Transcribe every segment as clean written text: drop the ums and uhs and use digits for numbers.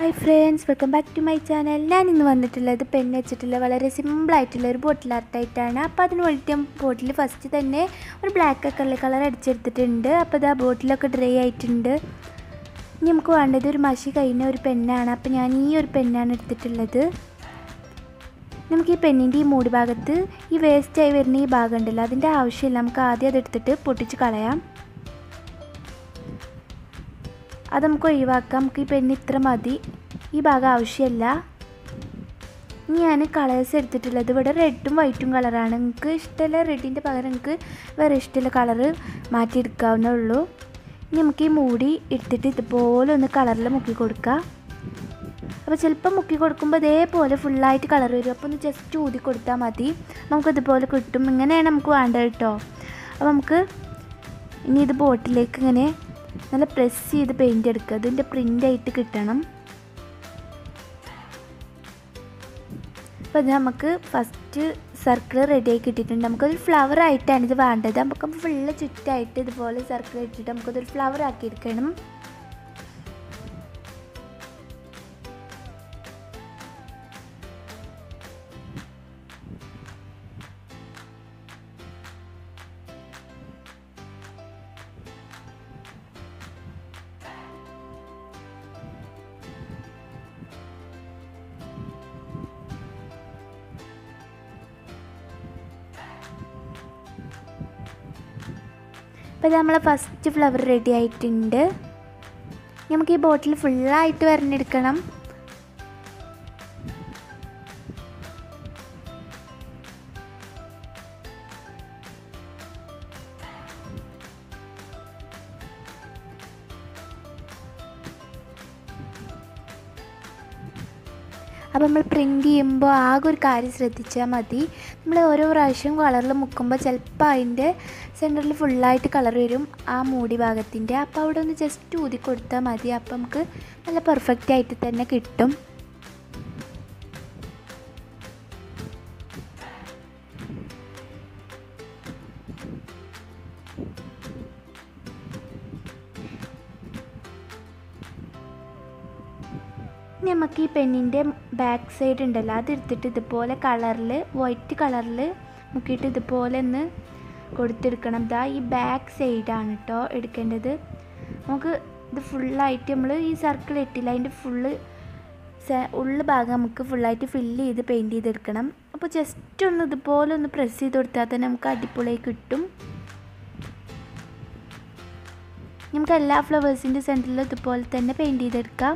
Hi friends, welcome back to my channel. ഞാൻ ഇന്ന് വന്നിട്ടുള്ളത് പെൻ വെച്ചിട്ടുള്ള വളരെ സിമ്പിൾ ആയിട്ടുള്ള ഒരു ബോട്ടിൽ ആർട്ടായിട്ടാണ്. അപ്പോൾ അതിന് വേണ്ടിയിട്ട് ബോട്ടിൽ ഫസ്റ്റ് തന്നെ ഒരു ബ്ലാക്ക് കളർ അടിച്ചെടുത്തിട്ടുണ്ട്. അപ്പോൾ ഇതാ ബോട്ടിലൊക്കെ ഡ്രൈ ആയിട്ടുണ്ട്. ഇനി നമുക്ക് വേണ്ടത് ഒരു മഷി കഴിഞ്ഞ ഒരു പെന്നാണ്. അപ്പോൾ ഞാൻ ഈ ഒരു പെന്നാണ് എടുത്തിട്ടുള്ളത്. നമുക്ക് ഈ പെന്നിൻ്റെ ഈ മൂടി ഭാഗത്ത് ഈ വേസ്റ്റായി വരുന്ന ഈ ഭാഗം ഉണ്ടല്ലോ, അതിൻ്റെ ആവശ്യമില്ല. നമുക്ക് ആദ്യം അതെടുത്തിട്ട് പൊട്ടിച്ച് കളയാം. അത് നമുക്ക് ഒഴിവാക്കാം. നമുക്ക് ഈ പെന്ന് ഇത്ര മതി, ഈ ഭാഗം ആവശ്യമില്ല. ഇനി ഞാൻ കളേഴ്സ് എടുത്തിട്ടുള്ളത് ഇവിടെ റെഡും വൈറ്റും കളറാണ്. നിങ്ങൾക്ക് ഇഷ്ടമുള്ള റെഡിൻ്റെ പകരം നിങ്ങൾക്ക് വേറെ ഇഷ്ടമുള്ള കളറ് മാറ്റിയെടുക്കാവുന്നേ ഉള്ളൂ. ഇനി നമുക്ക് ഈ മൂടി എടുത്തിട്ട് ഇതുപോലെ ഒന്ന് കളറിൽ മുക്കി കൊടുക്കാം. അപ്പോൾ ചിലപ്പോൾ മുക്കി കൊടുക്കുമ്പോൾ ഇതേപോലെ ഫുള്ളായിട്ട് കളർ വരും. അപ്പോൾ ഒന്ന് ജസ്റ്റ് ഊതി കൊടുത്താൽ മതി, നമുക്കിതുപോലെ കിട്ടും. ഇങ്ങനെയാണ് നമുക്ക് വേണ്ടത് കേട്ടോ. അപ്പോൾ നമുക്ക് ഇനി ഇത് ബോട്ടിലേക്ക് ഇങ്ങനെ നല്ല പ്രസ് ചെയ്ത് പെയിൻ്റ് എടുക്കുക. അതിൻ്റെ പ്രിൻ്റായിട്ട് കിട്ടണം. അപ്പോൾ ഇത് നമുക്ക് ഫസ്റ്റ് സർക്കിൾ റെഡിയായി കിട്ടിയിട്ടുണ്ട്. നമുക്കൊരു ഫ്ലവർ ആയിട്ടാണ് ഇത് വേണ്ടത്. നമുക്ക് ഫുള്ള് ചുറ്റായിട്ട് ഇതുപോലെ സർക്കിൾ ഇട്ടിട്ട് നമുക്കതൊരു ഫ്ലവർ ആക്കി എടുക്കണം. അപ്പോൾ നമ്മൾ ഫസ്റ്റ് ഫ്ലവർ റെഡി ആയിട്ടുണ്ട്. നമുക്ക് ഈ ബോട്ടിൽ ഫുള്ളായിട്ട് വരഞ്ഞെടുക്കണം. അപ്പോൾ നമ്മൾ പ്രിൻ്റ് ചെയ്യുമ്പോൾ ആകെ ഒരു കാര്യം ശ്രദ്ധിച്ചാൽ മതി. നമ്മൾ ഓരോ പ്രാവശ്യം കളറിൽ മുക്കുമ്പോൾ ചിലപ്പോൾ അതിൻ്റെ സെൻറ്ററിൽ ഫുള്ളായിട്ട് കളർ വരും ആ മൂടി ഭാഗത്തിൻ്റെ. അപ്പോൾ അവിടെ ഒന്ന് ജസ്റ്റ് ഊതി കൊടുത്താൽ മതി. അപ്പോൾ നമുക്ക് നല്ല പെർഫെക്റ്റ് ആയിട്ട് തന്നെ കിട്ടും. നമുക്ക് ഈ പെന്നിൻ്റെ ബാക്ക് സൈഡ് ഉണ്ടല്ലോ, അതെടുത്തിട്ട് ഇതുപോലെ കളറിൽ വൈറ്റ് കളറിൽ മുക്കിയിട്ട് ഇതുപോലെ ഒന്ന് കൊടുത്തെടുക്കണം. ഇതാ ഈ ബാക്ക് സൈഡാണ് കേട്ടോ എടുക്കേണ്ടത്. നമുക്ക് ഇത് ഫുള്ളായിട്ട് നമ്മൾ ഈ സർക്കിൾ ഇട്ടില്ല, അതിൻ്റെ ഉള്ള ഭാഗം നമുക്ക് ഫുള്ളായിട്ട് ഫില്ല് ചെയ്ത് പെയിൻറ്റ് ചെയ്തെടുക്കണം. അപ്പോൾ ജസ്റ്റ് ഒന്ന് ഇതുപോലെ ഒന്ന് പ്രസ് ചെയ്ത് കൊടുത്താൽ തന്നെ നമുക്ക് അടിപൊളിയായി കിട്ടും. നമുക്ക് എല്ലാ ഫ്ലവേഴ്സിൻ്റെ സെൻറ്ററിലും ഇതുപോലെ തന്നെ പെയിൻറ്റ് ചെയ്തെടുക്കാം.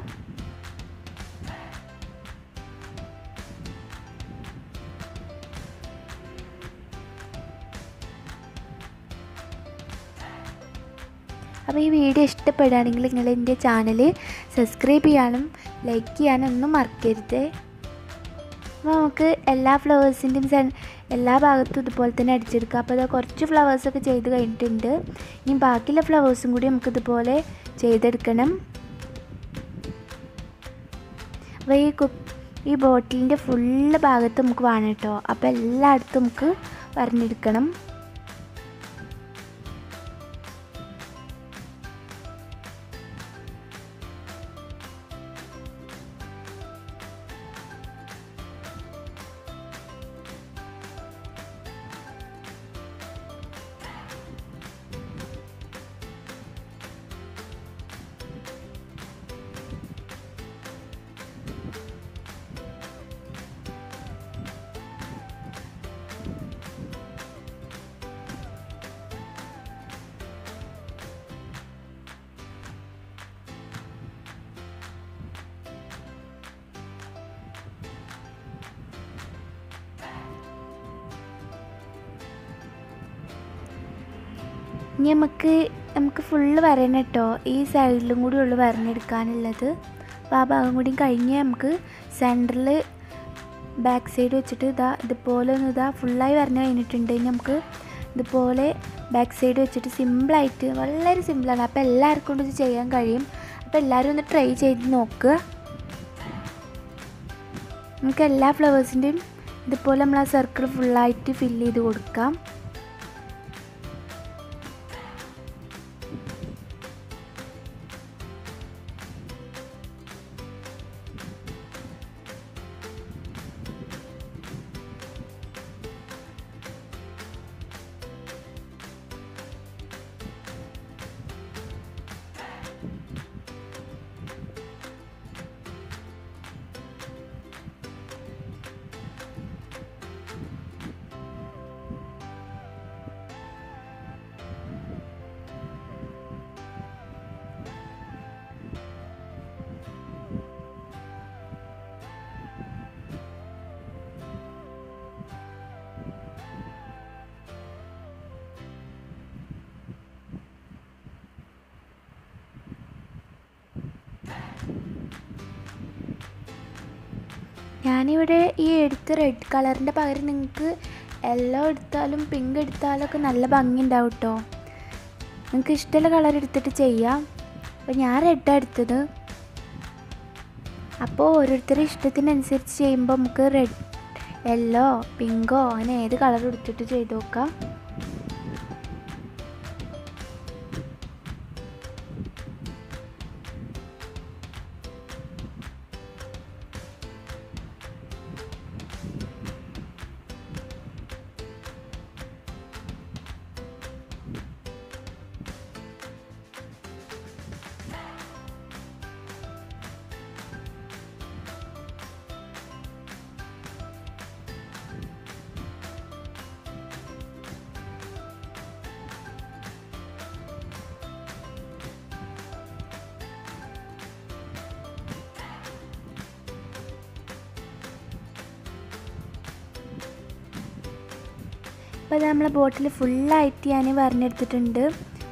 അപ്പോൾ ഈ വീഡിയോ ഇഷ്ടപ്പെടുകയാണെങ്കിൽ നിങ്ങൾ എൻ്റെ ചാനൽ സബ്സ്ക്രൈബ് ചെയ്യാനും ലൈക്ക് ചെയ്യാനും ഒന്നും മറക്കരുത്. അപ്പോൾ നമുക്ക് എല്ലാ ഫ്ലവേഴ്സിൻ്റെയും എല്ലാ ഭാഗത്തും ഇതുപോലെ തന്നെ അടിച്ചെടുക്കാം. അപ്പോൾ അത് കുറച്ച് ഫ്ലവേഴ്സൊക്കെ ചെയ്ത് കഴിഞ്ഞിട്ടുണ്ട്. ഇനി ബാക്കിയുള്ള ഫ്ലവേഴ്സും കൂടി നമുക്കിതുപോലെ ചെയ്തെടുക്കണം. അപ്പോൾ ഈ ബോട്ടിലിൻ്റെ ഫുള്ള് ഭാഗത്ത് നമുക്ക് വേണം കേട്ടോ. അപ്പോൾ എല്ലായിടത്തും നമുക്ക് വരഞ്ഞെടുക്കണം. ഇനി നമുക്ക് ഫുള്ള് വരണം കേട്ടോ. ഈ സൈഡിലും കൂടി ഉള്ളു വരഞ്ഞെടുക്കാനുള്ളത്. അപ്പോൾ ആ ഭാഗം കൂടി കഴിഞ്ഞ് നമുക്ക് സെൻറ്ററിൽ ബാക്ക് സൈഡ് വെച്ചിട്ട് ഇതുപോലെ ഒന്ന് ഫുള്ളായി വരഞ്ഞ് കഴിഞ്ഞിട്ടുണ്ട്. ഇനി നമുക്ക് ഇതുപോലെ ബാക്ക് സൈഡ് വെച്ചിട്ട് സിമ്പിളായിട്ട്, വളരെ സിമ്പിളാണ്. അപ്പോൾ എല്ലാവർക്കും കൊണ്ട് ഇത് ചെയ്യാൻ കഴിയും. അപ്പോൾ എല്ലാവരും ഒന്ന് ട്രൈ ചെയ്ത് നോക്കുക. നമുക്ക് എല്ലാ ഫ്ലവേഴ്സിൻ്റെയും ഇതുപോലെ നമ്മൾ ആ സർക്കിൾ ഫുള്ളായിട്ട് ഫില്ല് ചെയ്ത് കൊടുക്കാം. ഞാനിവിടെ ഈ എടുത്ത റെഡ് കളറിൻ്റെ പകരം നിങ്ങൾക്ക് യെല്ലോ എടുത്താലും പിങ്ക് എടുത്താലും ഒക്കെ നല്ല ഭംഗി ഉണ്ടാവും കേട്ടോ. നിങ്ങൾക്ക് ഇഷ്ടമുള്ള കളർ എടുത്തിട്ട് ചെയ്യാം. അപ്പോൾ ഞാൻ റെഡാണ് എടുത്തത്. അപ്പോൾ ഓരോരുത്തരുടെ ഇഷ്ടത്തിനനുസരിച്ച് ചെയ്യുമ്പോൾ നമുക്ക് റെഡ്, യെല്ലോ, പിങ്കോ അങ്ങനെ ഏത് കളർ എടുത്തിട്ട് ചെയ്ത് നോക്കാം. അപ്പോൾ അത് നമ്മളെ ബോട്ടിൽ ഫുള്ളായിട്ട് ഞാൻ വരഞ്ഞെടുത്തിട്ടുണ്ട്.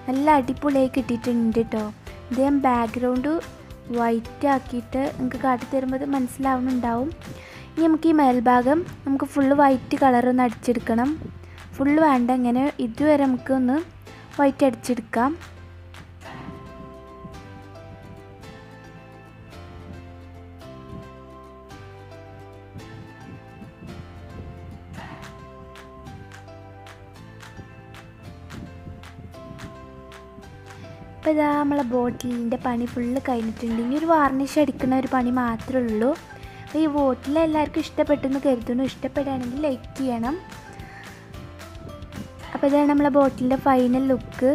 നല്ല അടിപൊളിയായി കിട്ടിയിട്ടുണ്ട് കേട്ടോ. ഇത് ഞാൻ ബാക്ക്ഗ്രൗണ്ട് വൈറ്റ് ആക്കിയിട്ട് നിങ്ങൾക്ക് കാട്ടി തരുമ്പോൾ അത് മനസ്സിലാവുന്നുണ്ടാവും. ഇനി നമുക്ക് ഈ മേൽഭാഗം നമുക്ക് ഫുള്ള് വൈറ്റ് കളറൊന്ന് അടിച്ചെടുക്കണം. ഫുള്ള് വേണ്ട, ഇങ്ങനെ ഇതുവരെ നമുക്കൊന്ന് വൈറ്റ് അടിച്ചെടുക്കാം. അപ്പോൾ ഇതാ നമ്മളെ ബോട്ടിലിൻ്റെ പണി ഫുള്ള് കഴിഞ്ഞിട്ടുണ്ട്. ഇനി ഒരു വാർണിഷ് അടിക്കുന്ന ഒരു പണി മാത്രമേ ഉള്ളൂ. അപ്പോൾ ഈ ബോട്ടിൽ എല്ലാവർക്കും ഇഷ്ടപ്പെട്ടെന്ന് കരുതുന്നു. ഇഷ്ടപ്പെടുകയാണെങ്കിൽ ലൈക്ക് ചെയ്യണം. അപ്പോൾ ഇതാണ് നമ്മളെ ബോട്ടിലിൻ്റെ ഫൈനൽ ലുക്ക്.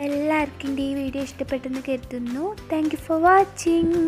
എല്ലാവർക്കും ഈ വീഡിയോ ഇഷ്ടപ്പെട്ടെന്ന് കരുതുന്നു. Thank you for watching.